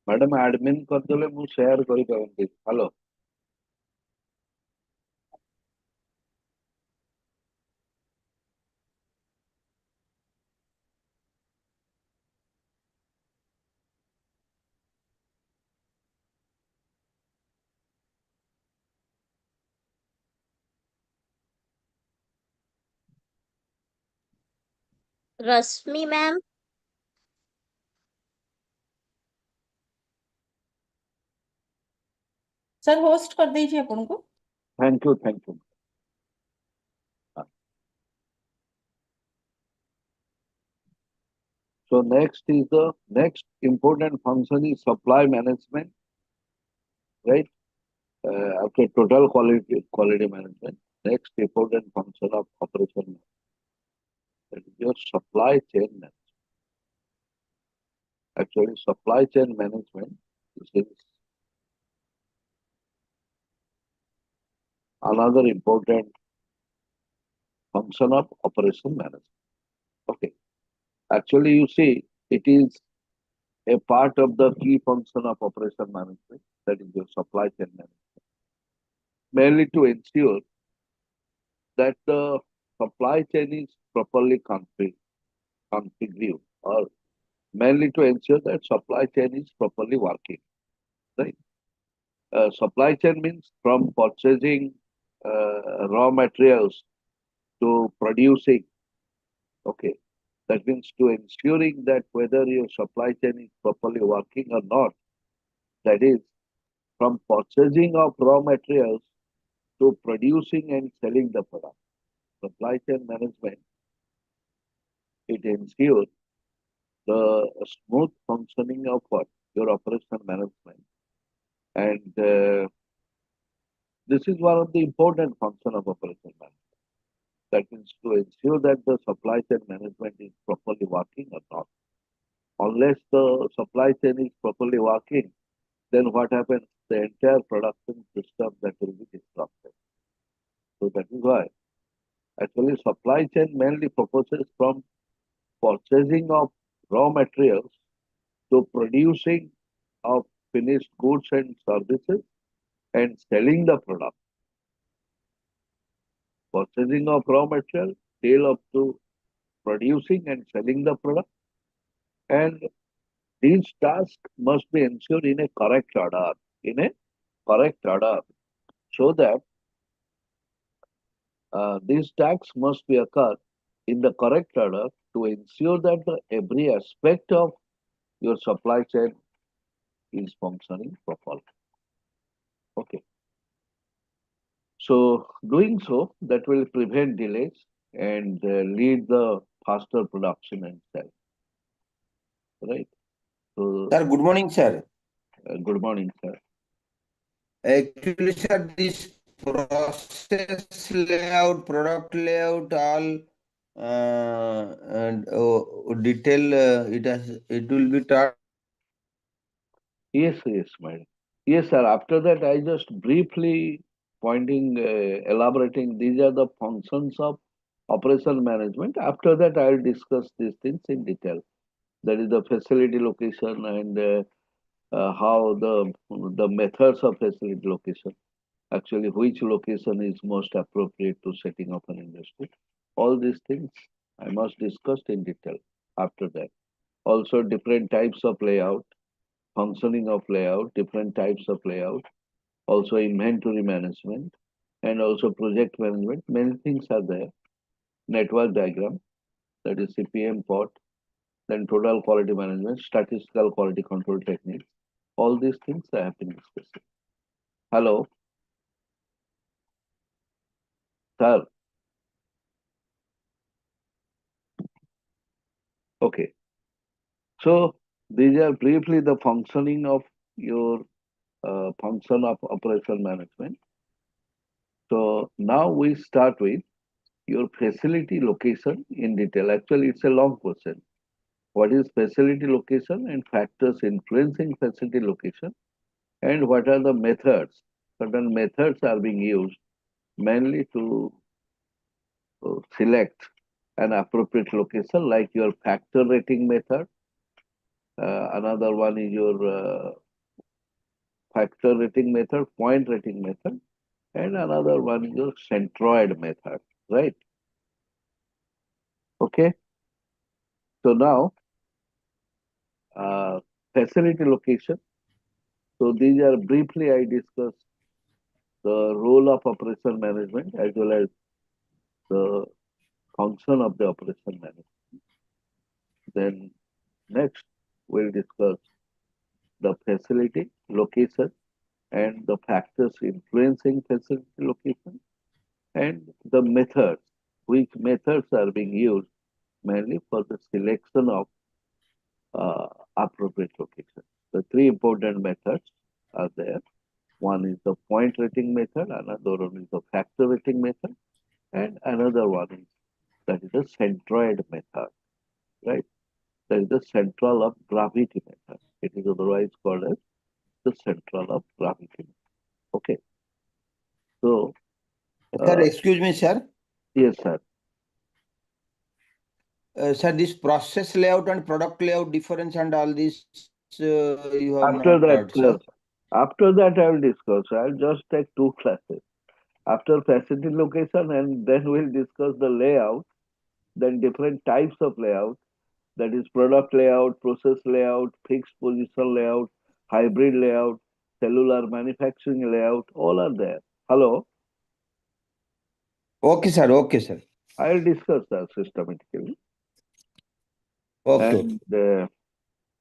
Madam admin करदेले मु share करि पारंती। Hello रश्मि ma'am. Sir host कर दीजिए अपन को। Thank you thank you. So next is the next important function is supply management, right? After total quality management, next important function of operation that is your supply chain management. Actually, supply chain management is another important function of operation management. Okay. Actually, you see, it is a part of the key function of operation management, that is your supply chain management, mainly to ensure that the supply chain is properly configured, or mainly to ensure that supply chain is properly working, right? Supply chain means from purchasing raw materials to producing, okay? That means to ensuring that whether your supply chain is properly working or not, that is from purchasing of raw materials to producing and selling the product. Supply chain management, it ensures the smooth functioning of what? Your operation management. And this is one of the important functions of operation management. That means to ensure that the supply chain management is properly working or not. Unless the supply chain is properly working, then what happens? The entire production system that will be disrupted. So that is why actually supply chain mainly focuses from purchasing of raw materials to producing of finished goods and services and selling the product. Purchasing of raw material till up to producing and selling the product. And these tasks must be ensured in a correct order, so that these tasks must be occurred in the correct order to ensure that every aspect of your supply chain is functioning properly. Okay. So doing so, that will prevent delays and lead the faster production and sale. Right. So Sir, good morning, sir. good morning, sir. Actually, sir, this process layout, product layout, all and detail it will be taught. Yes, yes, madam. Yes, sir. After that, I just briefly pointing, elaborating. These are the functions of operation management. After that, I will discuss these things in detail. That is the facility location and how the methods of facility location. Actually, which location is most appropriate to setting up an industry. All these things I must discuss in detail after that. Also, different types of layout, functioning of layout, different types of layout, also inventory management, and also project management. Many things are there. Network diagram, that is CPM pot, then total quality management, statistical quality control techniques. All these things I have been discussing. Hello, sir. Okay. So these are briefly the functioning of your function of operation management. So now we start with your facility location in detail. Actually, it's a long question. What is facility location and factors influencing facility location, and what are the methods? Certain methods are being used mainly to select an appropriate location, like your factor rating method, Another one is your factor rating method, point rating method, and another one is your centroid method, right? Okay. So now, facility location. So these are briefly I discussed the role of operation management as well as the function of the operation management. Then next we'll discuss the facility location and the factors influencing facility location and the methods, which methods are being used mainly for the selection of appropriate location. The three important methods are there. One is the point rating method, another one is the factor rating method, and another one is that is the centroid method, right? That is the central of gravity method. It is otherwise called as the central of gravity method. Okay. So, Sir, excuse me, sir. yes, sir. Sir, this process layout and product layout difference and all this you have After not that, taught, sir. after that, I will discuss. I will just take two classes. After facility location, and then we'll discuss the layout, then different types of layout, that is product layout, process layout, fixed position layout, hybrid layout, cellular manufacturing layout, all are there. Hello, Okay, sir. Okay, sir. I will discuss that systematically. Okay. And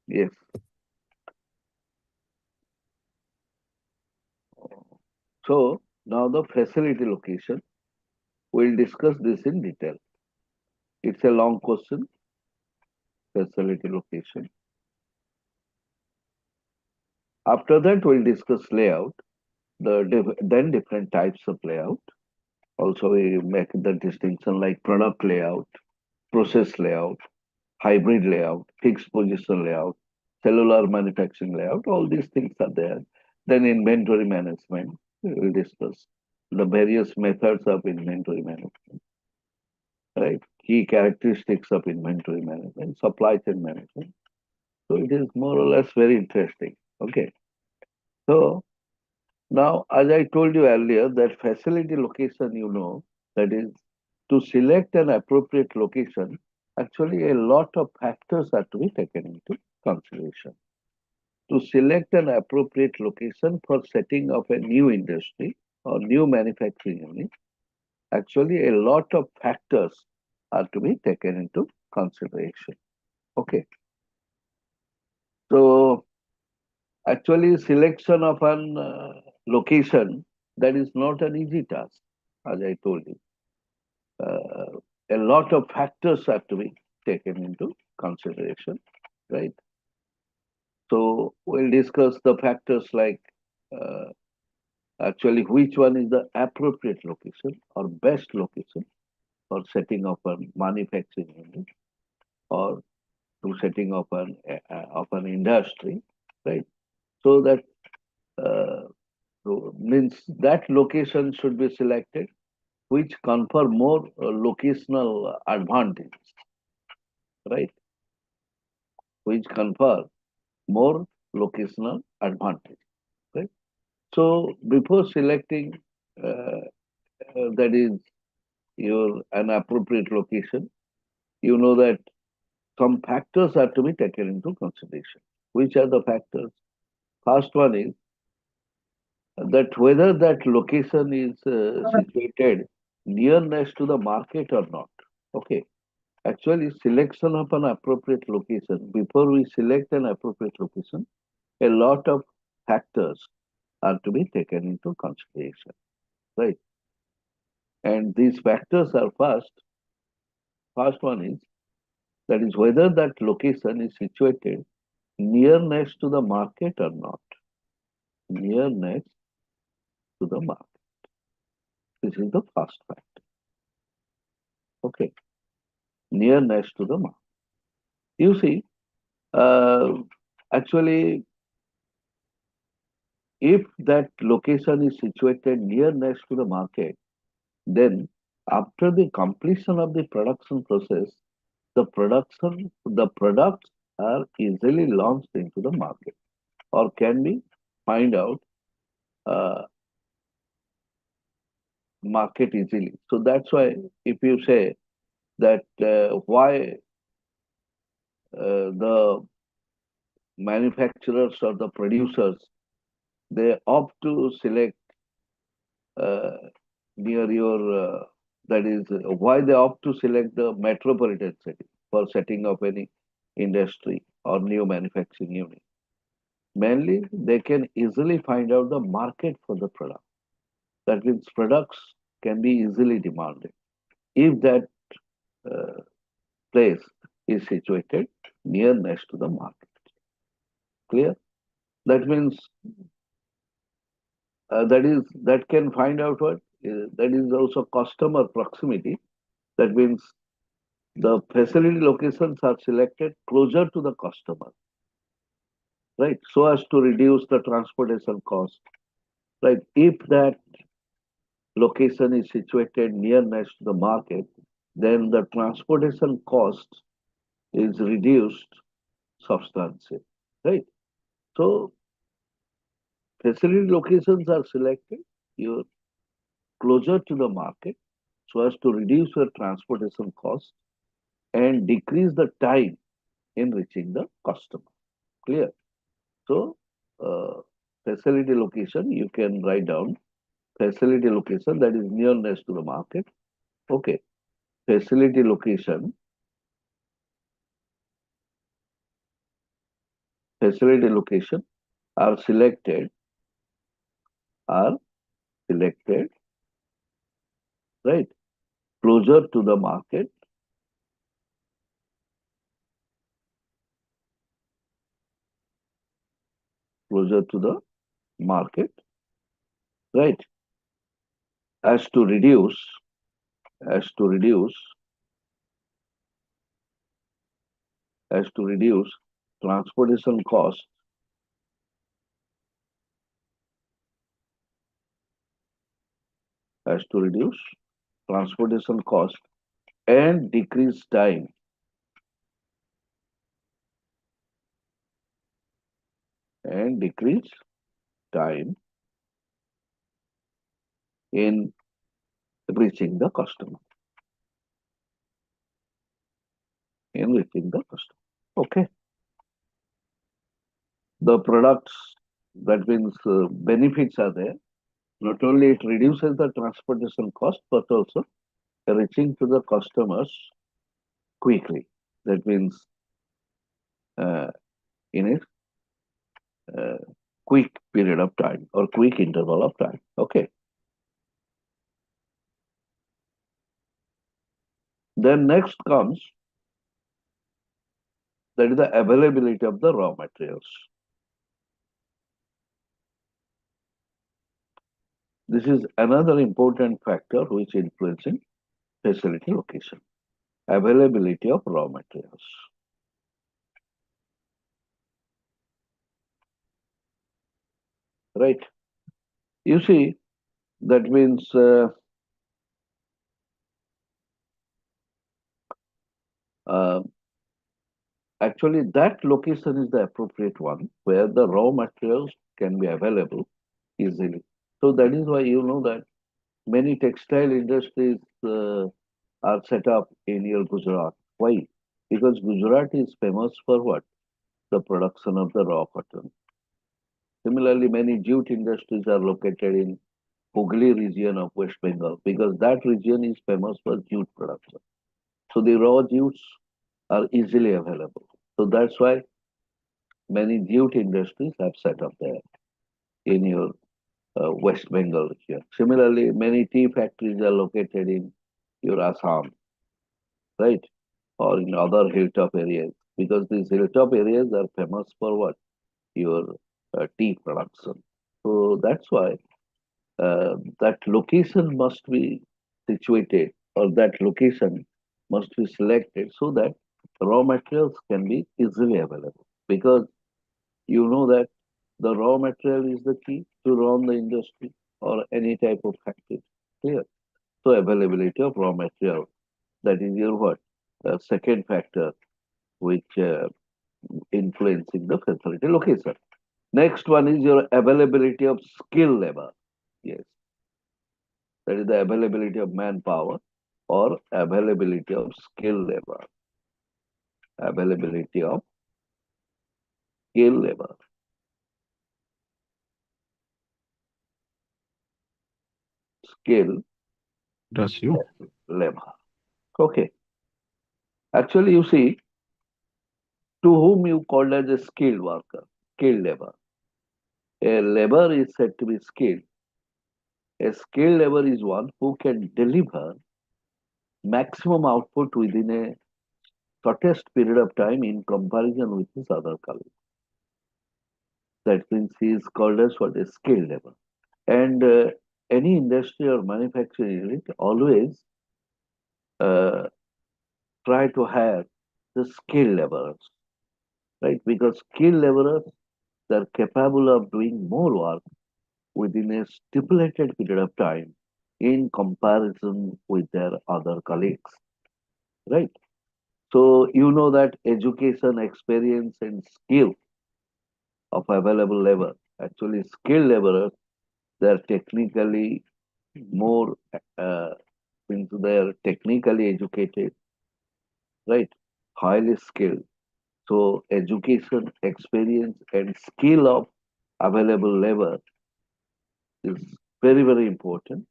yes. So now the facility location, we'll discuss this in detail. It's a long question, facility location. After that, we'll discuss layout, then different types of layout. Also, we make the distinction like product layout, process layout, hybrid layout, fixed position layout, cellular manufacturing layout, all these things are there. Then inventory management, we will discuss the various methods of inventory management, right? Key characteristics of inventory management, supply chain management. So it is more or less very interesting. Okay. So now, as I told you earlier, that facility location, that is to select an appropriate location, actually a lot of factors are to be taken into consideration. To select an appropriate location for setting up a new industry or new manufacturing unit, actually a lot of factors are to be taken into consideration. Okay. So actually selection of an location, that is not an easy task, as I told you. A lot of factors have to be taken into consideration, right? So we'll discuss the factors like actually which one is the appropriate location or best location for setting up a manufacturing unit or to setting up an industry, right? So that means that location should be selected which confer more locational advantage, right? Which confer more locational advantage, right? So before selecting that is your an appropriate location, you know that some factors are to be taken into consideration. Which are the factors? First one is that whether that location is situated near next to the market or not. Okay. Actually, selection of an appropriate location, before we select an appropriate location, a lot of factors are to be taken into consideration, right? And these factors are first one is, that is whether that location is situated near next to the market or not. Near next to the market. This is the first factor. Okay. Near next to the market. You see, actually, if that location is situated near next to the market, then after the completion of the production process, the products are easily launched into the market or can be find out market easily. So that's why if you say that why the manufacturers or the producers, they opt to select uh, near your that is why they opt to select the metropolitan city for setting up any industry or new manufacturing unit. Mainly, they can easily find out the market for the product. That means products can be easily demanded if that uh, place is situated near next to the market. Clear? That means that can find out what that is also customer proximity. That means the facility locations are selected closer to the customer, right? So as to reduce the transportation cost, right? If that location is situated near next to the market, then the transportation cost is reduced substantially, right? So facility locations are selected you're closer to the market so as to reduce your transportation cost and decrease the time in reaching the customer. Clear? So, facility location, you can write down facility location that is nearness to the market. Okay. Facility location are selected, are selected, right? Closer to the market, closer to the market, right? As to reduce, as to reduce, as to reduce transportation cost, as to reduce transportation cost and decrease time and decrease time in reaching the customer. In reaching the customer. Okay. The products, that means benefits are there. Not only it reduces the transportation cost, but also reaching to the customers quickly. That means uh, in a quick period of time or quick interval of time. Okay. Then next comes that is the availability of the raw materials. This is another important factor which influencing facility location. Availability of raw materials. Right. You see, that means actually that location is the appropriate one where the raw materials can be available easily. So that is why you know that many textile industries are set up in your Gujarat. Why? Because Gujarat is famous for what? The production of the raw cotton. Similarly, many jute industries are located in Hooghly region of West Bengal because that region is famous for jute production. So the raw jutes are easily available. So that's why many jute industries have set up there in your West Bengal region. Similarly, many tea factories are located in your Assam, right? Or in other hilltop areas because these hilltop areas are famous for what? Your tea production. So that's why that location must be situated or that location must be selected so that raw materials can be easily available because you know that the raw material is the key to run the industry or any type of factory. Clear? So availability of raw material, that is your what? Second factor which influencing the facility location. Next one is your availability of skilled labor. Yes, that is the availability of manpower or availability of skilled labor. Availability of skilled labor. Skilled Does you? labor. Okay. Actually, you see, to whom you called as a skilled worker, skilled labor. A labor is said to be skilled. A skilled labor is one who can deliver maximum output within a shortest period of time in comparison with his other colleagues. That means he is called as what a skilled labor. And any industry or manufacturing unit always uh, try to hire the skilled laborers, right? Because skilled laborers, they're capable of doing more work within a stipulated period of time in comparison with their other colleagues, right? So you know that education, experience, and skill of available labor, actually skilled laborers, they're technically more, means they're technically educated, right? Highly skilled. So education, experience, and skill of available labor is very, very important,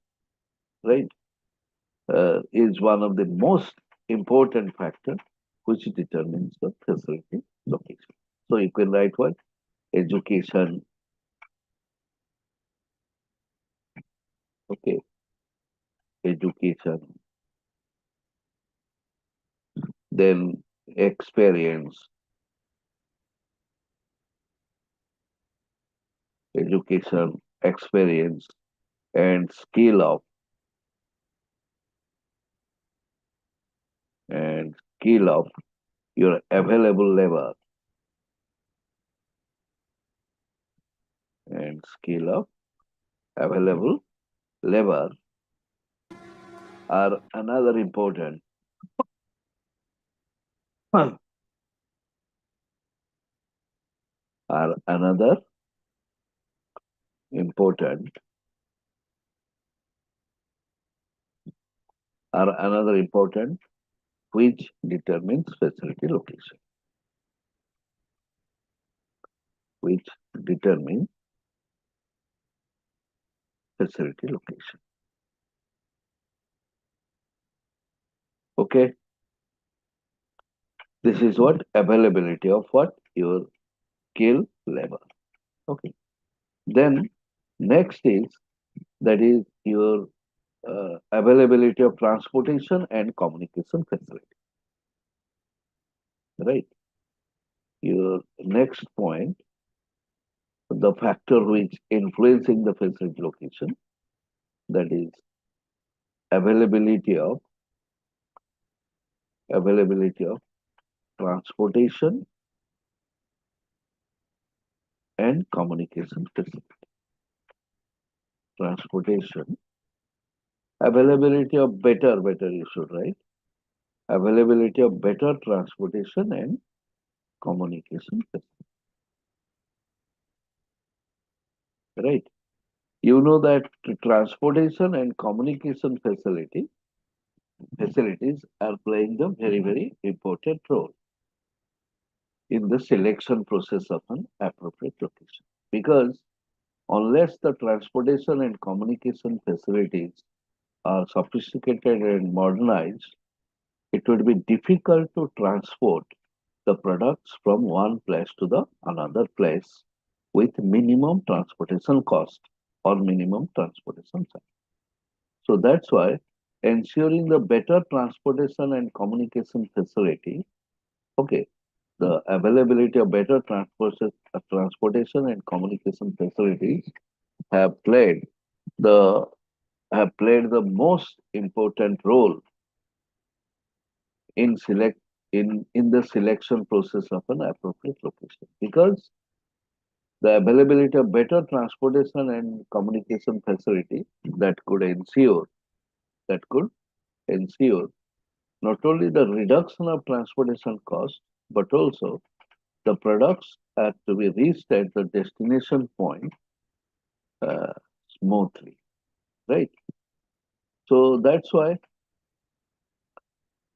right? Is one of the most important factors which determines the facility location. So you can write what? Education. Okay. Education. Then experience. Education, experience, and skill of your available labor and skill of available labor are another important are another important which determines facility location. Which determines facility location. Okay. This is what availability of what? Your skilled labor. Okay. Then next is that is your availability of transportation and communication facility. Right. Your next point, the factor which influencing the facility location, that is availability of transportation and communication facility. Transportation, availability of better you should write, availability of better transportation and communication facility. Right. You know that transportation and communication facilities are playing a very, very important role in the selection process of an appropriate location. Because unless the transportation and communication facilities are sophisticated and modernized, it would be difficult to transport the products from one place to the another place with minimum transportation cost or minimum transportation time. So that's why ensuring the better transportation and communication facility, okay, the availability of better transportation and communication facilities have played the most important role in the selection process of an appropriate location, because the availability of better transportation and communication facility that could ensure not only the reduction of transportation cost but also the products have to be reached at the destination point smoothly, right? So that's why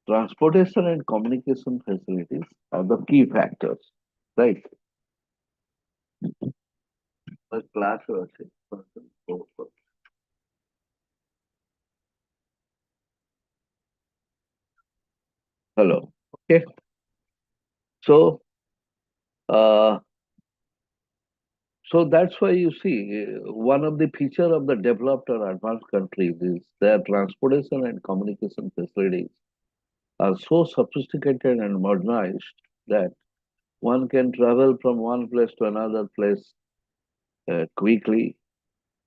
transportation and communication facilities are the key factors, right? The class আছে, hello. Okay. So uh, so that's why you see one of the feature of the developed or advanced countries is their transportation and communication facilities are so sophisticated and modernized that one can travel from one place to another place quickly,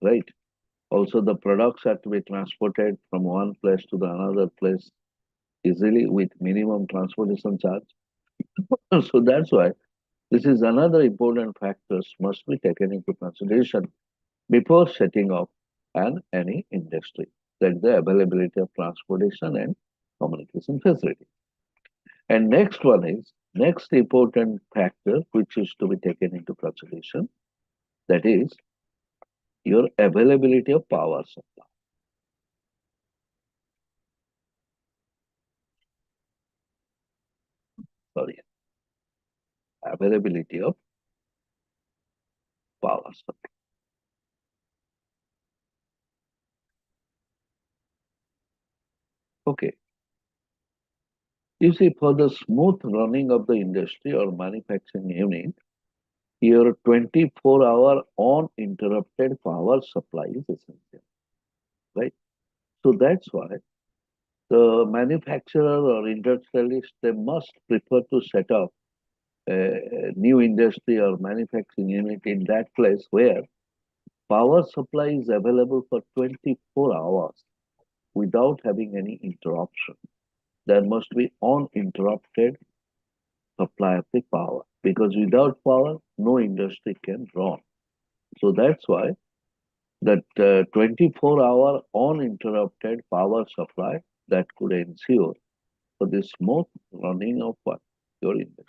right? Also, the products have to be transported from one place to the another place easily with minimum transportation charge. So that's why this is another important factors must be taken into consideration before setting up any industry. That's the availability of transportation and communication facility. And next one is next important factor which is to be taken into consideration, that is your availability of power supply. Sorry, availability of power supply. Okay. You see, for the smooth running of the industry or manufacturing unit, your 24-hour uninterrupted power supply is essential, right? So that's why the manufacturer or industrialist, they must prefer to set up a new industry or manufacturing unit in that place where power supply is available for 24 hours without having any interruption. There must be uninterrupted supply of the power because without power, no industry can run. So that's why that 24-hour uninterrupted power supply that could ensure for the smooth running of what? Your industry.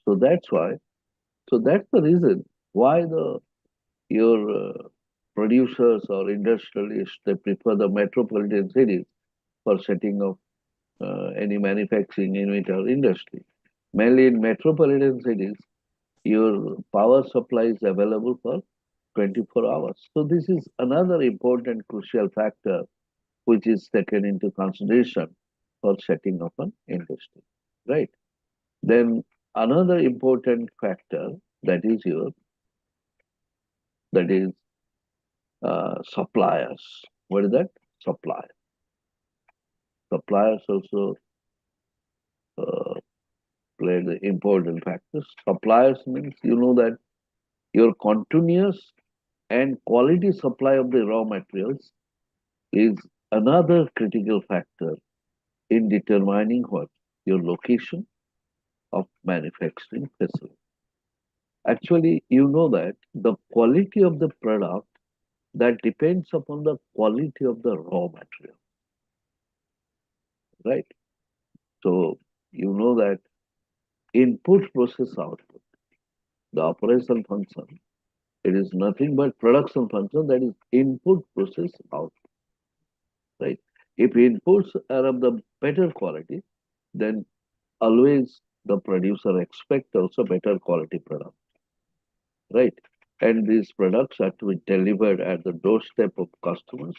So that's why, so that's the reason why the your producers or industrialists, they prefer the metropolitan cities for setting up any manufacturing unit or industry. Mainly in metropolitan cities, your power supply is available for 24 hours. So this is another important crucial factor which is taken into consideration for setting up an industry, right? Then another important factor that is your that is suppliers. What is that? Suppliers. Suppliers also uh, play the important factors. Suppliers means you know that your continuous and quality supply of the raw materials is another critical factor in determining what your location of manufacturing facility. Actually, you know that the quality of the product that depends upon the quality of the raw material, right? So you know that input process output, the operation function, it is nothing but production function, that is input process output, right? If inputs are of the better quality, then always the producer expect also better quality product, right? And these products are to be delivered at the doorstep of customers,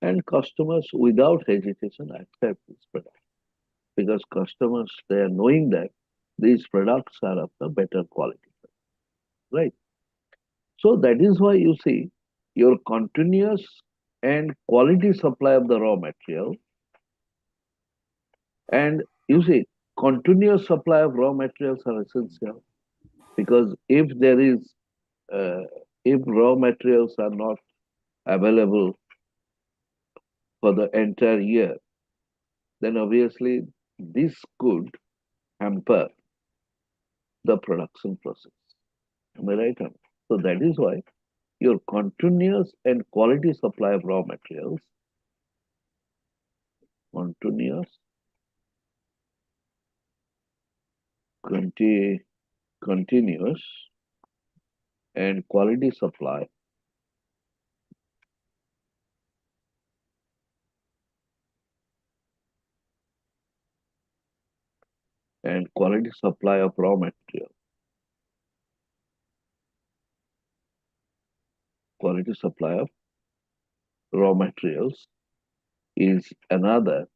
and customers without hesitation accept this product because customers, they are knowing that these products are of the better quality, right? So that is why you see your continuous and quality supply of the raw material, and you see continuous supply of raw materials are essential because uh, if raw materials are not available for the entire year, then obviously this could hamper the production process. Am I right? Anand? So that is why your continuous and quality supply of raw materials, continuous, quantity, continuous and quality supply and quality supply of raw material. Quality supply of raw materials is another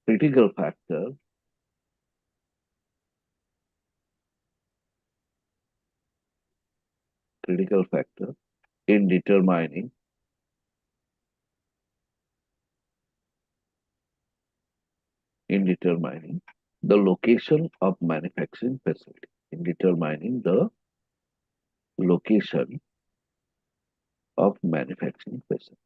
critical factor in determining the location of manufacturing facility, in determining the location of manufacturing facility.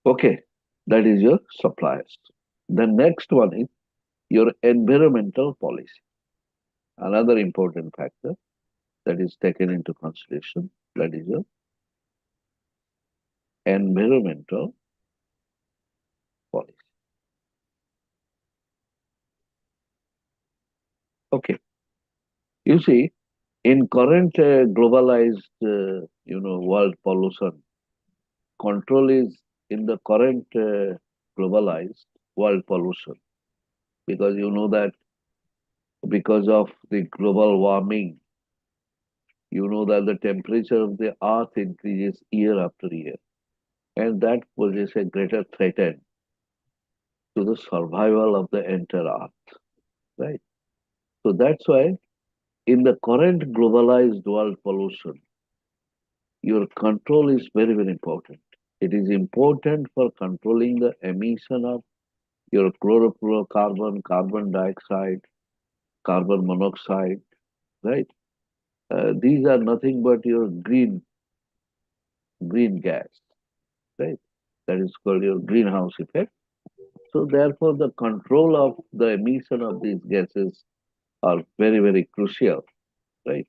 Okay, that is your suppliers. The next one is your environmental policy. Another important factor that is taken into consideration, that is your environmental policy. Okay, you see, in current globalized, world pollution, control is in the current globalized world pollution, because you know that because of the global warming, you know that the temperature of the earth increases year after year, and that poses a greater threat to the survival of the entire earth, right? So that's why in the current globalized world pollution, your control is very, very important. It is important for controlling the emission of your chlorofluorocarbon, carbon dioxide, carbon monoxide, right? These are nothing but your green gas, right? That is called your greenhouse effect. So therefore, the control of the emission of these gases are very, very crucial, right?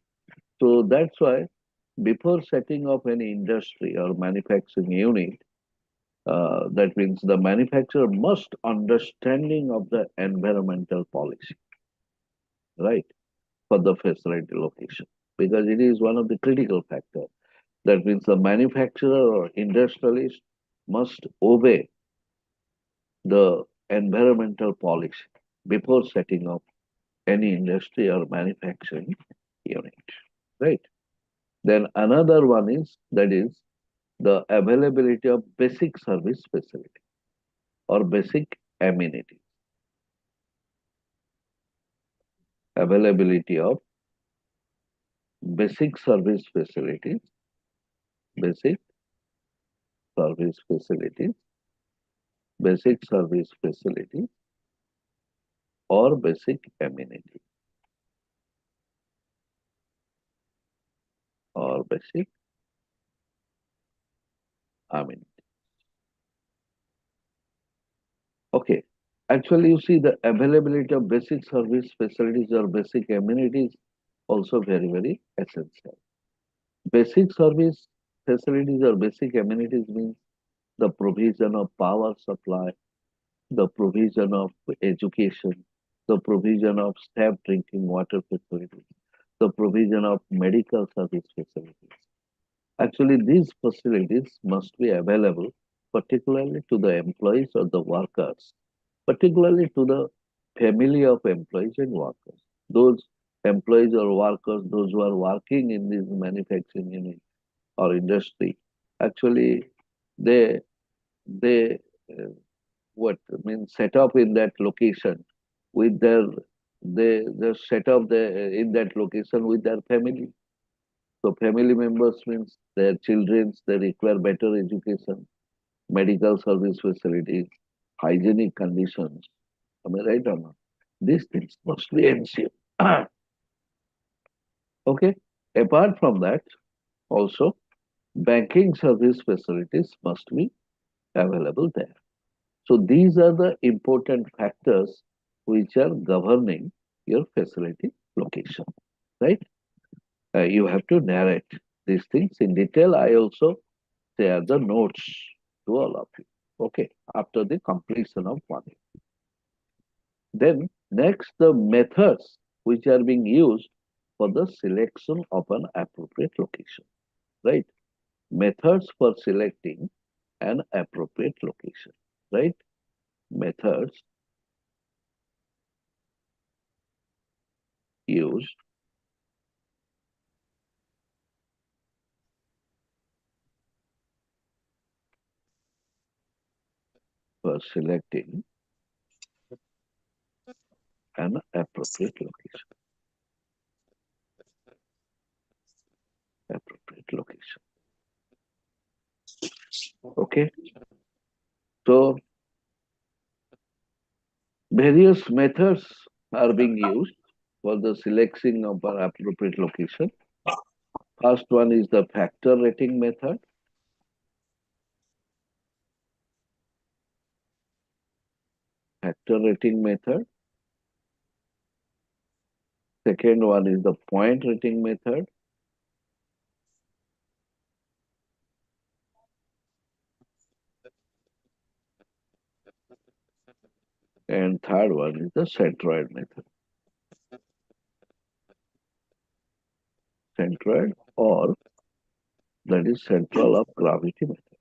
So that's why before setting up any industry or manufacturing unit, that means the manufacturer must understanding of the environmental policy, right, for the facility location, because it is one of the critical factors. That means the manufacturer or industrialist must obey the environmental policy before setting up any industry or manufacturing unit, right? Then another one is, that is the availability of basic service facility or basic amenities. Availability of basic service facilities, basic service facilities, basic service facilities, or basic amenities, or basic amenities. Okay, actually, you see the availability of basic service facilities or basic amenities also very, very essential. Basic service facilities or basic amenities means the provision of power supply, the provision of education, the provision of safe drinking water facilities, the provision of medical service facilities. Actually, these facilities must be available particularly to the employees or the workers, particularly to the family of employees and workers. Those employees or workers, those who are working in this manufacturing unit or industry, actually they what means set up in that location with they set up in that location with their family. So family members means their children, they require better education, medical service facilities, hygienic conditions. Am I right or not? These things must be ensured. Okay. Apart from that, also banking service facilities must be available there. So these are the important factors which are governing your facility location, right? You have to narrate these things in detail. I also share the notes to all of you. Okay, after the completion of one. Then next, the methods which are being used for the selection of an appropriate location, right? Methods for selecting an appropriate location, right? Methods used for selecting an appropriate location. Appropriate location. Okay. So various methods are being used for the selection of an appropriate location. First one is the factor rating method. Factor rating method. Second one is the point rating method. And third one is the centroid method. Centroid, or that is central of gravity method.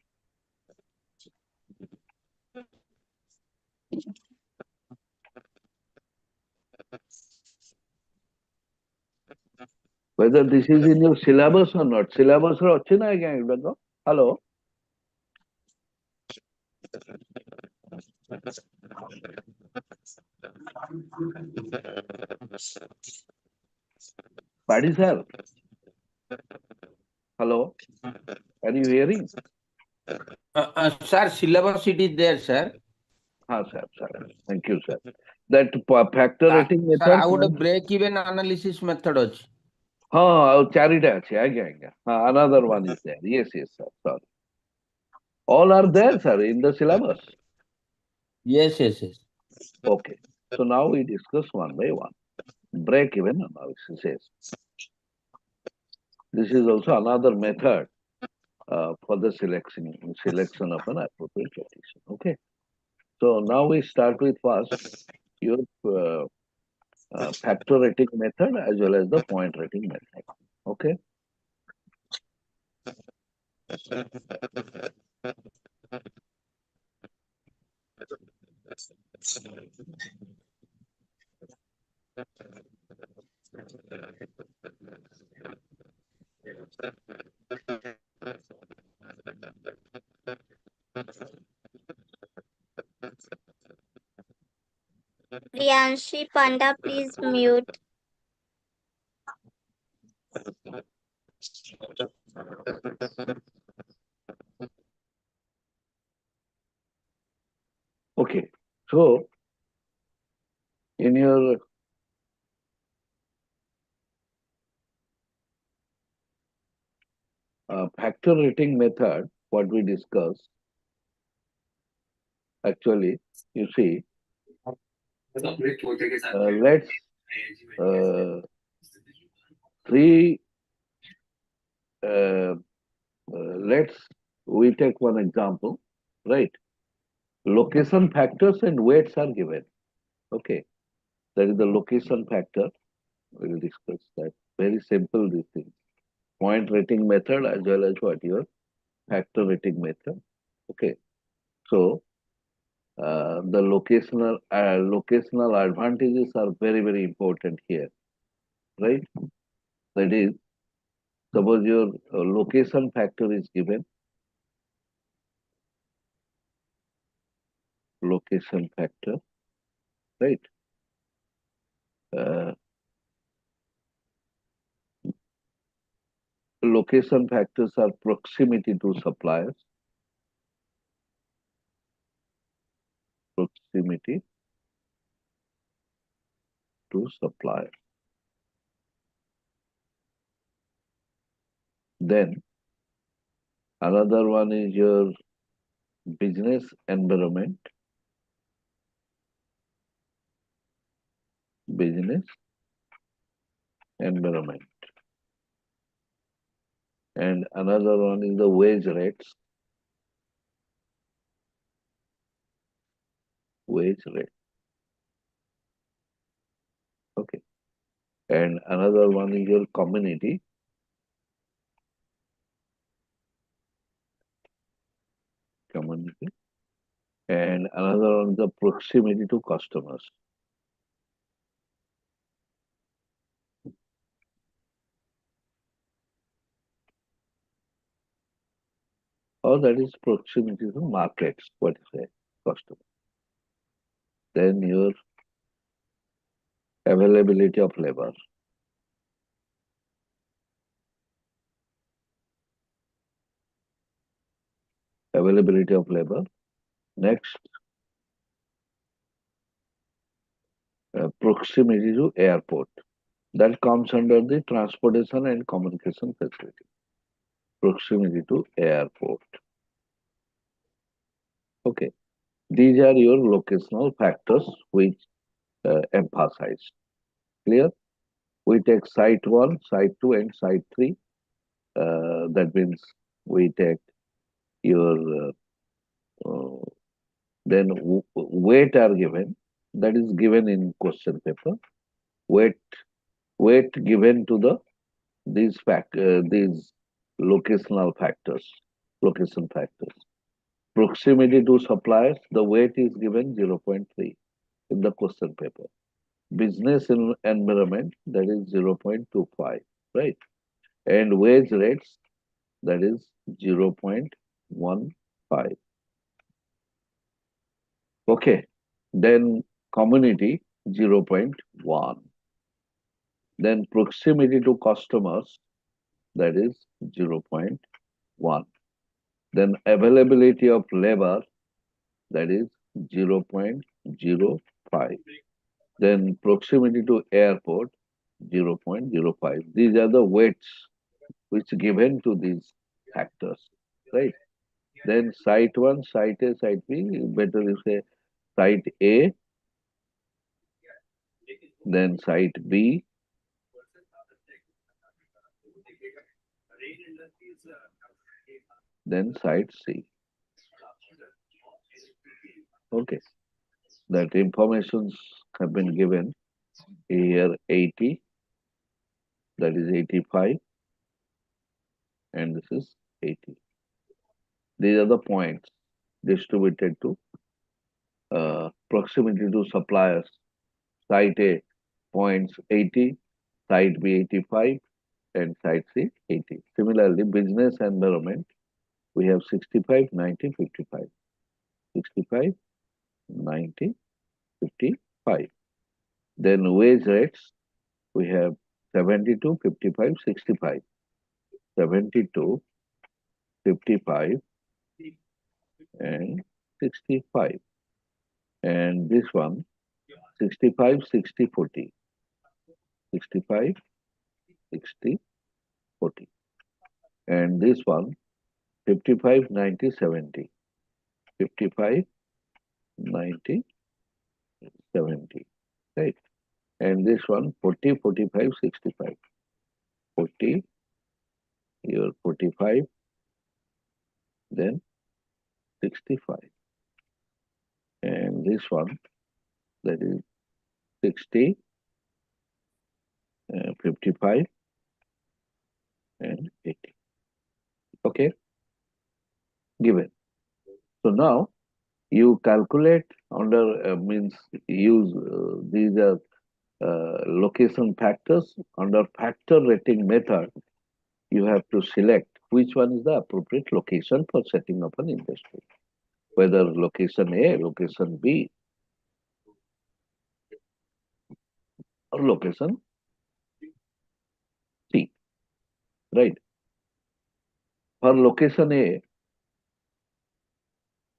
Whether this is in your syllabus or not. Syllabus ର ଅଛି ନା ଆଜ୍ଞା ଏଗୁଡାକ? Hello? Paddy sir? Hello? Are you hearing? Sir, syllabus it is there, sir. Sir. Thank you, sir. That factor rating Sir, method. ଆଉ ଗୋଟେ break even analysis method ଅଛି. ଆଉ ଚାରିଟା ଅଛି ଆଜ୍ଞା. Another one is there. Yes, sir. Sorry. All are there, sir, in the syllabus. Yes. Okay. So now we discuss one by one. Break-even analysis. Yes. This is also another method for the selection of an appropriate location. Okay. So now we start with first your factor rating method as well as the point rating method. Okay. Priyanshi Panda, please mute. Okay. So in your factor rating method, what we discussed, actually, you see, let's we take one example, right? Location factors and weights are given. Okay, that is the location factor. We will discuss that. Very simple, this thing. Point rating method as well as what your factor rating method. Okay, so the locational advantages are very important here, right? That is, suppose your location factor is given. Location factor, right? Location factors are proximity to suppliers. Proximity to suppliers. Then another one is your business environment. business environment. And another one is the wage rates. Wage rate. Okay. And another one is your community. Community. And another one is the proximity to customers. Or that is proximity to markets, what is it? Customer. Then your availability of labor. Availability of labor. Next, proximity to airport. That comes under the transportation and communication facility. Proximity to airport. Okay. These are your locational factors which emphasize. Clear? We take site 1, site 2 and site 3. That means we take your then weight are given. That is given in question paper. Weight given to the these locational factors, location factors. Proximity to suppliers, the weight is given 0.3 in the question paper. Business environment, that is 0.25, right? And wage rates, that is 0.15. Okay, then community 0.1. Then proximity to customers, that is 0.1. Then availability of labor, that is 0.05. Then proximity to airport, 0.05. These are the weights which given to these factors, right? Then site 1, site A, site B, better you say site A, then site B, then site C. Okay. That informations have been given here 80, that is 85, and this is 80. These are the points distributed to proximity to suppliers. Site A points 80, site B 85, and site C 80. Similarly, business environment, we have 65, 90, 55. 65, 90, 55. Then wage rates, we have 72, 55, 65. 72, 55, and 65. And this one, 65, 60, 40. 65, 60, 40. And this one, 55, 90, 70. 55, 90, 70. Right? And this one, 40, 45, 65. 40, your 45, then 65. And this one, that is 60, 55, and 80. Okay? Given. So now, you calculate under means use these are location factors. Under factor rating method, you have to select which one is the appropriate location for setting up an industry, whether location A, location B, or location C, right? For location A,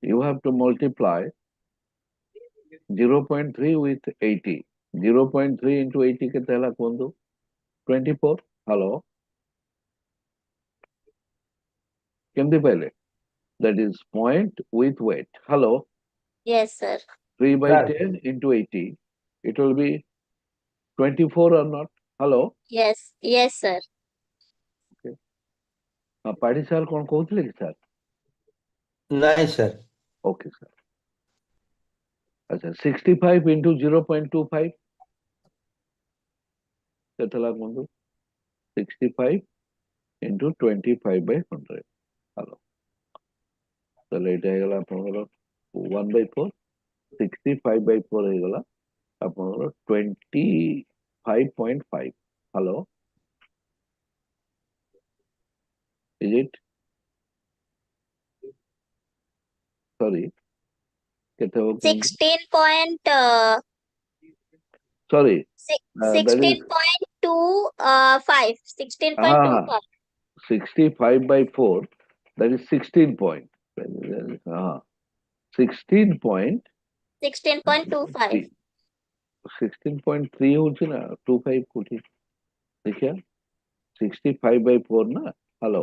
you have to multiply 0.3 with 80. 0.3 into 80 के तहला कौन दो? 24. Hello. केमती पहले? That is point with weight. Hello. Yes, sir. 3 by Sir. 10 into 80. It will be 24 or not? Hello? Yes, yes, sir. पाड़ी sir कौन कहते कि sir? नहीं सर. Okay sir. अच्छा 65 into 0.25 କେତେ ହେଲା କୁହନ୍ତୁ? 65 into 25 by 100. Hello. ତାହେଲେ ଏଇଟା ହେଇଗଲା ଆପଣଙ୍କର 1/4. 65 by 4 ହେଇଗଲା ଆପଣଙ୍କର 25.5. Hello. Is it? Sorry. କେତେ ହବ କୁହନ୍ତୁ? 16.5. Sorry. That is 16.25. 16.25. 65 by 4. That is 16 point. 16 point 16.25. 16.3 होची ना 25 कोठी देखिए 65 by 4 ना हेलो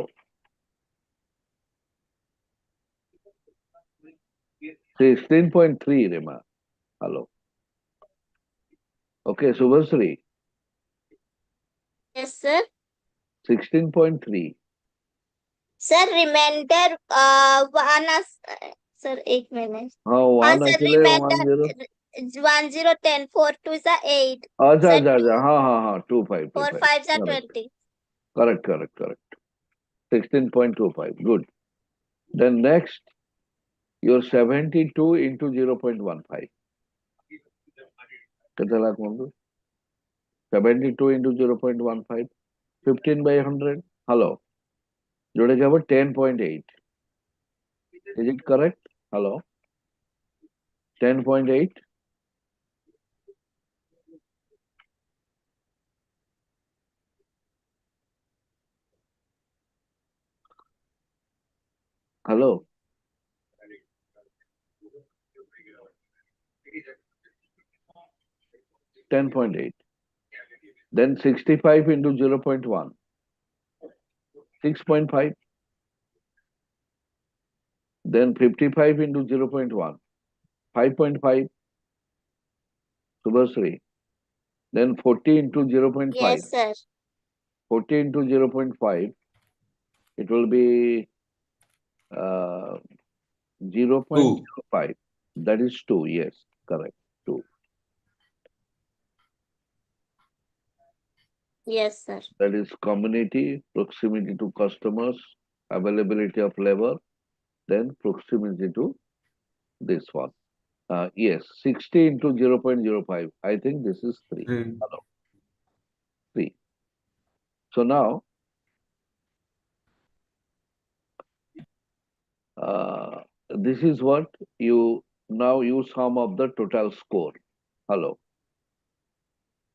16.3 रे माँ hello okay Shubhashree Yes, sir. 16.3 Sir, remainder sir, एक minute. हाँ हाँ, वन sir, अकेले 10 10, 10, 4 2 is 8. अच्छा Sir, अच्छा अच्छा हाँ 25 4 25 5 are 20. correct 16.25 good then next your 72 into 0.15 केते ला कुहंतु 72 into 0.15 15 by 100 hello जोड़े के 10.8 is it correct hello 10.8 hello 10.8 then 65 into 0.1 6.5 then 55 into 0.1 5.5 Subhasri then 40 into 0.5 Yes, sir. 40 into 0.5 it will be 0.05 that is 2 yes correct 2 Yes, sir. that is community proximity to customers availability of labor then proximity to this one yes 60 into 0.05 I think this is 3 hello 3 so now this is what you now you sum up the total score hello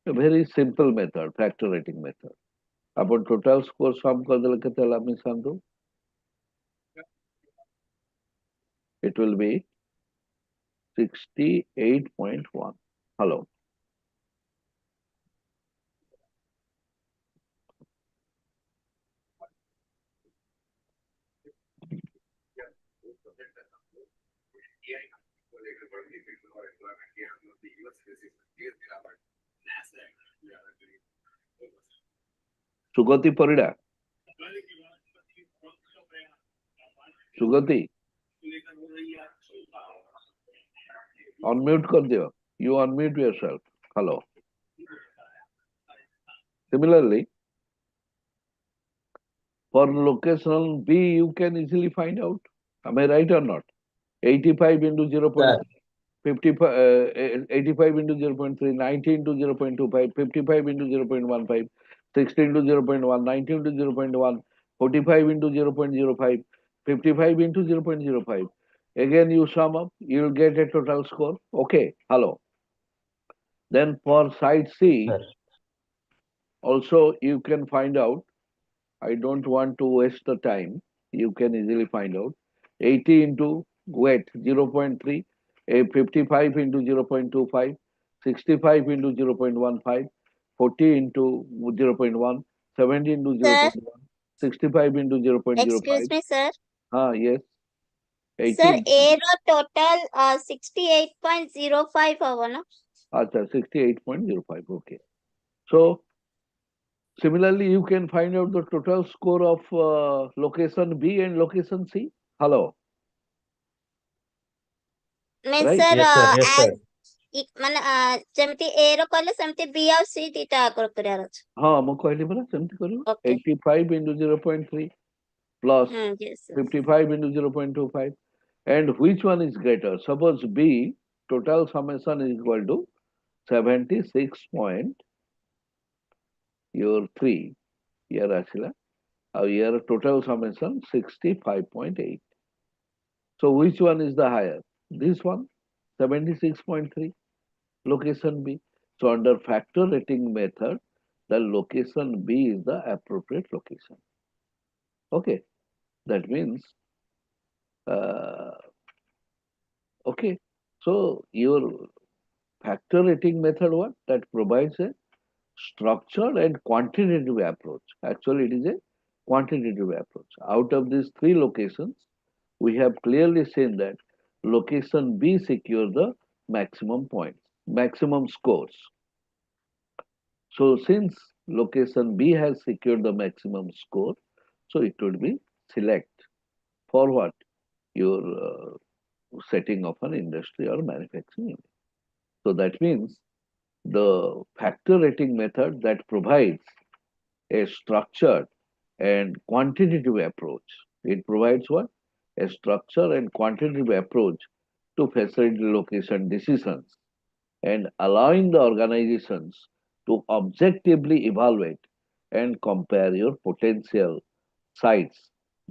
a very simple method factorating method upon total score sum kardele kete hela misantu it will be 68.1 hello Sugati Parida Sugati unmute kar diyo you unmute yourself hello similarly for locational B you can easily find out am I right or not 85 into 0.3 55 85 into 0.3 90 into 0.25 55 into 0.15 60 into 0.1 90 into 0.1 45 into 0.05 55 into 0.05 again you sum up you will get a total score okay hello then for site C also you can find out I don't want to waste the time you can easily find out 80 into weight 0.3 a 55 into 0.25 65 into 0.15 40 into 0.1 70 into Sir, 0.1 65 into 0.05 excuse me, sir. yes 80 Sir, error total 68.05 hour, no? acha 68.05 okay So similarly, you can find out the total score of location B and location C. Hello, means right? sir Yes, sir. Yes, sir. as ମାନେ ଯେମିତି A ର କଲେ ସେମିତି B ଆଉ C ଦିଟା କରିବାର ଅଛି। ହଁ ମୁଁ କହିଲି ପରା ସେମିତି କରିବ। Okay. 85 into 0.3 plus Yes sir. 55 into 0.25. And which one is greater? Suppose B total summation is equal to 76.3 here ଆସିଲା ଆଉ here total summation 65.8. So which one is the higher? This one 76.3 location B. So under factor rating method the location B is the appropriate location. Okay, that means okay, so your factor rating method what that provides a structured and quantitative approach. Actually, it is a quantitative approach. Out of these three locations, we have clearly seen that location B secure the maximum points, maximum scores. So since location B has secured the maximum score, so it would be select for what? Your setting of an industry or manufacturing unit. So that means the factor rating method that provides a structured and quantitative approach. It provides what? A structured and quantitative approach to facilitate location decisions and allowing the organizations to objectively evaluate and compare your potential sites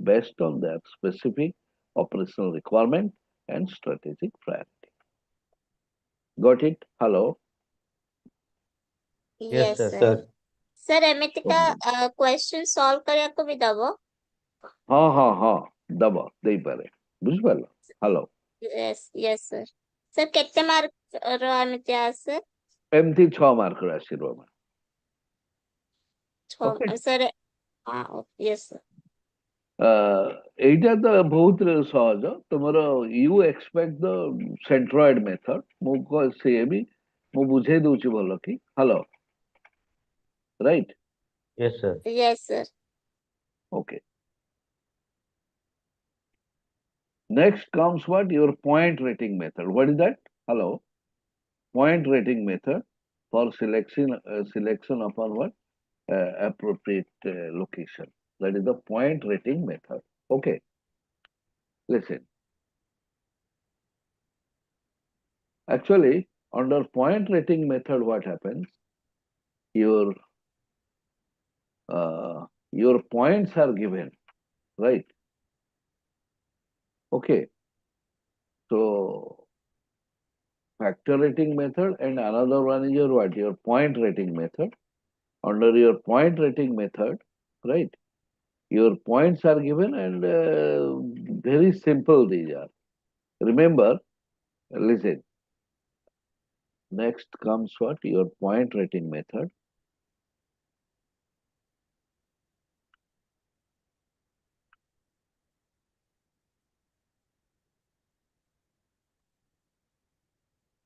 based on their specific operational requirement and strategic priority. Got it? Hello? Yes, Yes sir. sir. Sir. Sir ଏମିତିକା question solve କରିବାକୁ ବି ଦବ? ହଁ ହଁ ହଁ ଦବ ଦେଇପାରେ ବୁଝିପାରିଲ? Hello yes sir. Sir କେତେ ମାର୍କ ର ଏମିତି ଆସେ? ଏମିତି 6 ମାର୍କର ଆସିବ Okay. sir yes sir. ଏଇଟା ତ ବହୁତ ସହଜ ତୁମର ୟୁ ଏକ୍ସପେକ୍ଟ ଦ ସେଣ୍ଟ୍ରଏଡ ମେଥଡ ମୁଁ ସିଏ ବି ମୁଁ ବୁଝେଇ ଦଉଛି ଭଲ କି hello right Yes, sir. Yes sir. Okay. Next comes what? Your point rating method. What is that? Hello. Point rating method for selection upon what? Appropriate location. That is the point rating method. Okay. Listen. Actually, under point rating method, what happens? Your points are given, right? Okay. So factor rating method and another one is your what? Your point rating method. Under your point rating method, right? Your points are given and very simple these are. Remember, listen. Next comes what? Your point rating method.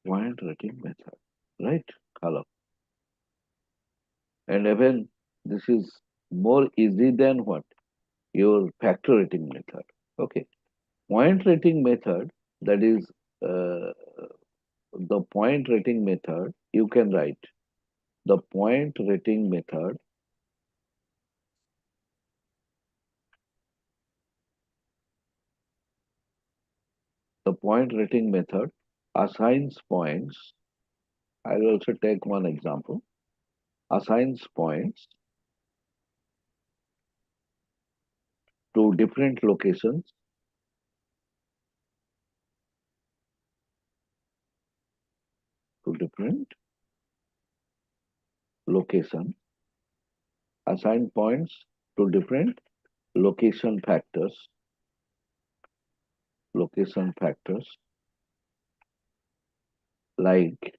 Point rating method, right? Hello. And even this is more easy than what? Your factor rating method. Okay. Point rating method, that is the point rating method, you can write the point rating method assigns points. I'll also take one example. Assigns points to different locations assign points to different location factors like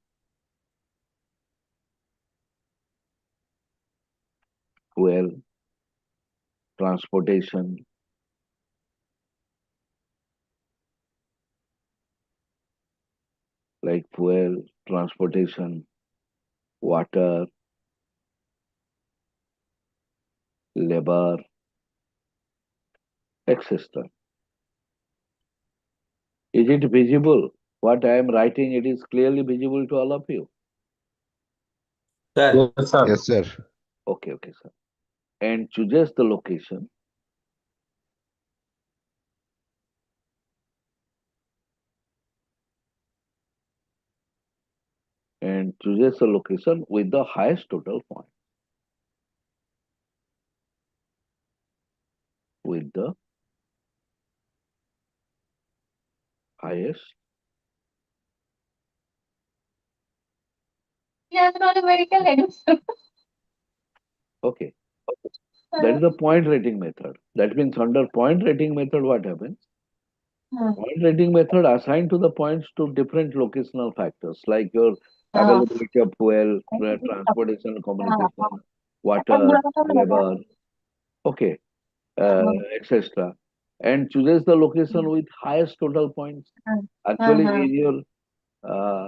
fuel, transportation, water, labor, etc. Is it visible? What I am writing, it is clearly visible to all of you. Sir, Yes, sir. Yes, sir. Okay, sir. And chooses the location. And chooses the location with the highest total point. With the highest. Yeah, not a medical education. Okay. That is the point rating method. That means under point rating method, what happens? Point rating method assigned to the points to different locational factors like your availability of fuel, transportation, communication, water, labor, okay, etc. And chooses the location with highest total points. Actually, in your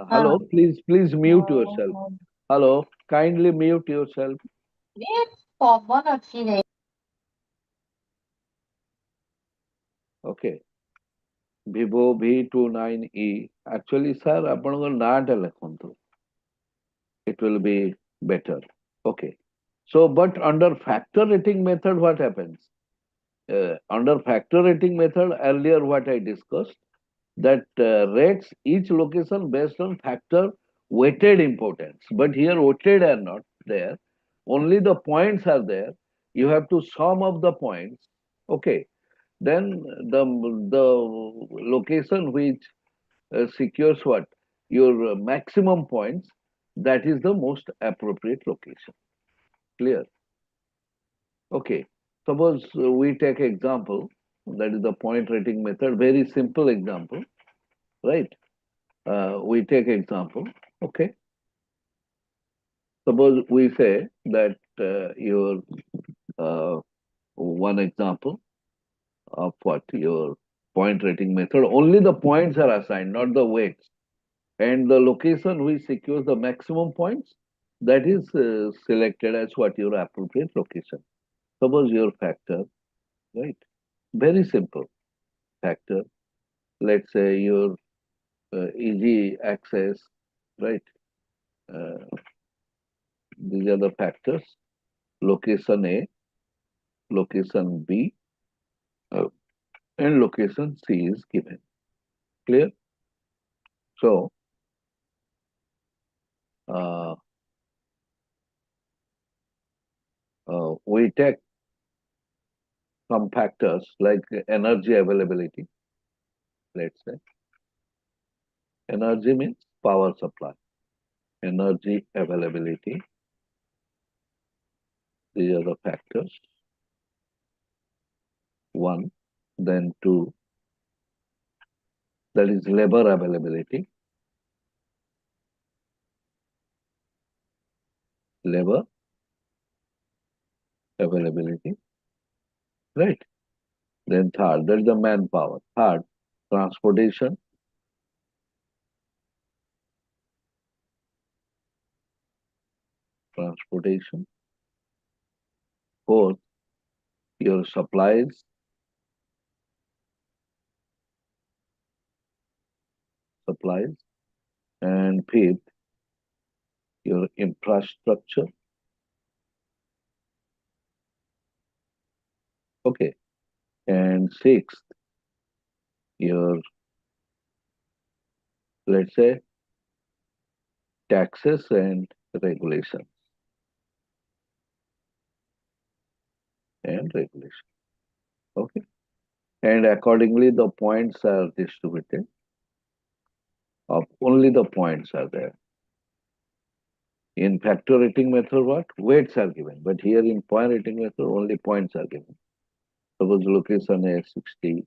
hello, please mute yourself. Hello, kindly mute yourself. Okay. Vivo V29E. Actually, sir, ଆପଣଙ୍କର ନାଁଟା ଲେଖନ୍ତୁ. It will be better. Okay. So, but under factor rating method, what happens? Under factor rating method, earlier what I discussed, that rates each location based on factor weighted importance. But here weighted are not there. Only the points are there. You have to sum up the points. Okay. Then the location which secures what? Your maximum points, that is the most appropriate location. Clear? Okay. Suppose we take example, that is the point rating method, very simple example, right? We take example, okay? Suppose we say that your one example of what your point rating method, only the points are assigned, not the weights. And the location which secures the maximum points, that is selected as what your appropriate location. Suppose your factor, right? Very simple factor. Let's say your easy access, right? These are the factors. Location A, location B, and location C is given. Clear? So, we take some factors like energy availability. Let's say energy means power supply, energy availability. These are the factors. One, then two, that is labor availability. Labor availability, right? Then third, that is the manpower. Third, transportation. Transportation. Fourth, your supplies. Supplies. And fifth, your infrastructure. Okay. And sixth, your, let's say, taxes and regulations. And regulation. Okay. And accordingly, the points are distributed. Only the points are there. In factor rating method, what? Weights are given. But here in point rating method, only points are given. Suppose location A 60,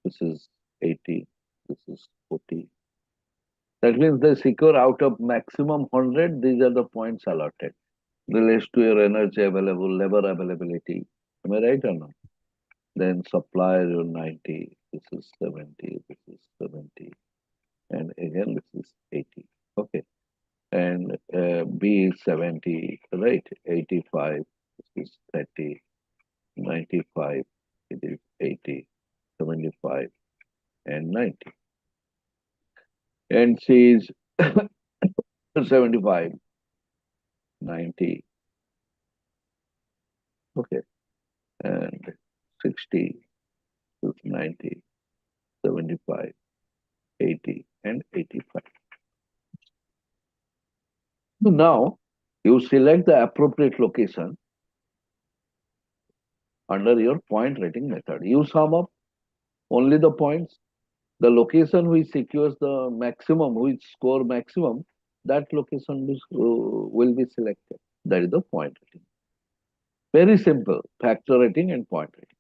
this is 80, this is 40. That means they secure out of maximum 100, these are the points allotted. Relates to your energy available, labor availability. Am I right or not? Then supplier, your 90, this is 70, this is 70. And again, this is 80. Okay. And B is 70, right? 85, this is 30. 90. And C is 75, 90. Okay. And 60, 90, 75, 80, and 85. So now you select the appropriate location under your point rating method. You sum up only the points. The location which secures the maximum, which score maximum, that location will be selected. That is the point rating. Very simple, factor rating and point rating.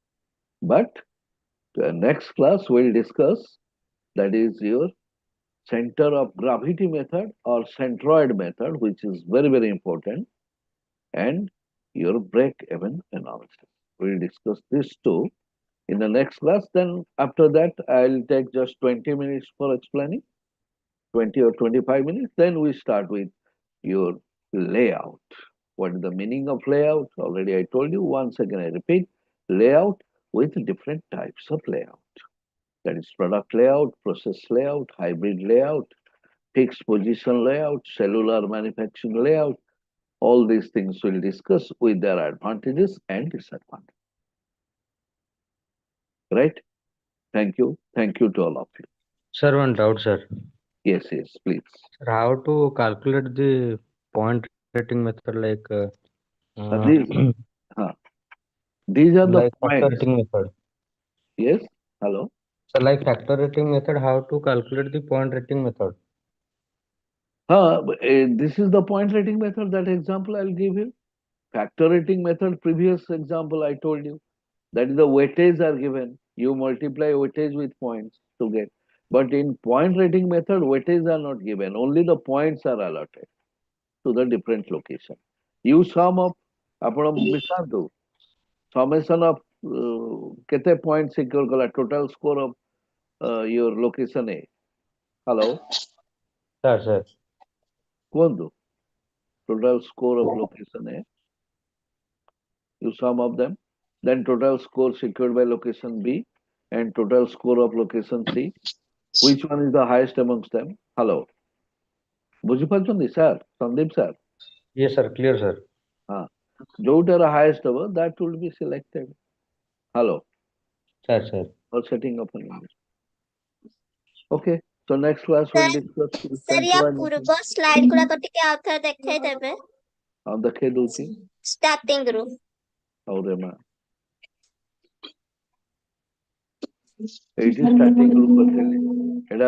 But the next class we'll discuss, that is your center of gravity method or centroid method, which is very, very important, and your break-even analysis. We'll discuss these two in the next class. Then after that, I'll take just 20 minutes for explaining, 20 or 25 minutes. Then we start with your layout. What is the meaning of layout? Already I told you. Once again, I repeat, layout with different types of layout. That is product layout, process layout, hybrid layout, fixed position layout, cellular manufacturing layout. All these things we'll discuss with their advantages and disadvantages. Right? Thank you. Thank you to all of you. Sir, one doubt, sir. Yes, please. Sir, how to calculate the point rating method like These are the like factor points. rating method? Yes. Hello. So like factor rating method, how to calculate the point rating method? This is the point rating method. That example I'll give you. Factor rating method, previous example I told you. That is the weightage are given. You multiply weightage with points to get. But in point rating method, weightage are not given. Only the points are allotted to the different location. You sum up, ଆପଣ ମିଶାନ୍ତୁ, summation of କେତେ point secure କଲା, total score of your location A. Hello, Sir. କୁହନ୍ତୁ, total score of location A. You sum up them. Then total score secured by location B and total score of location C. Which one is the highest amongst them? Hello. ବୁଝିପାରୁଛନ୍ତି sir, Sandeep sir? Yes, sir. Clear, sir. ଯୋଉଟାର highest ହେବ, that will be selected. Hello. Sir. Or setting up an image. Okay. So next class we'll discuss. Sir या पूर्व slide गुड़ाक टिके आउथर देखाई देबे ଆଉ ଦେଖେଇ ଦଉଛି स्टार्टिंग ରୁ ଆଉ ରେ ମା ଏଇଠି starting ରୁ କରିଥିଲି ଏଟା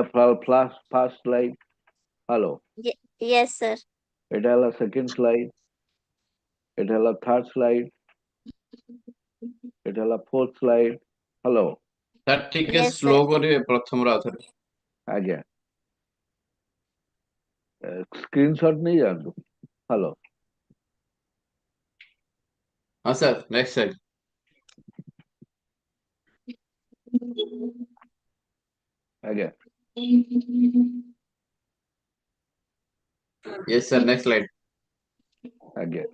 first slide. Hello. yes sir ଏଟା ହେଲା second slide. ଏଟା ହେଲା third slide. ଏଟା ହେଲା fourth slide. Hello. सर ठीक है Yes, स्लो sir. करिए प्रथम राउथर ଆଜ୍ଞା स्क्रीनशॉट नहीं जाନ୍ତୁ. Hello. हाँ सर नेक्स्ट साइड ଆଜ୍ଞା यस सर नेक्स्ट स्लाइड ଆଜ୍ଞା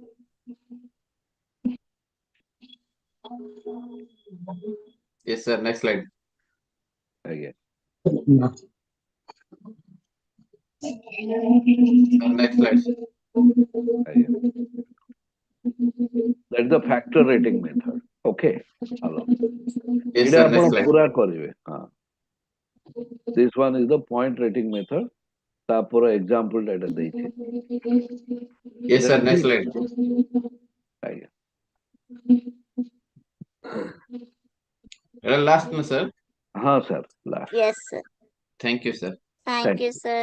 यस सर नेक्स्ट स्लाइड ଆଜ୍ଞା सर नेक्स्ट स्लाइड ଆଜ୍ଞା. That is the factor rating method. Okay. Hello. Yes ଏଇଟା सर नेक्स्ट ଆପଣ स्लाइड ପୁରା କରିବେ. This one is the point rating method. ତାପରେ example ଟା ଏଟା ଦେଇଛି. यस सर नेक्स्ट स्लाइड ଆଜ୍ଞା. लास्ट में सर हाँ sir. Last. yes sir thank you sir thank Thank you sir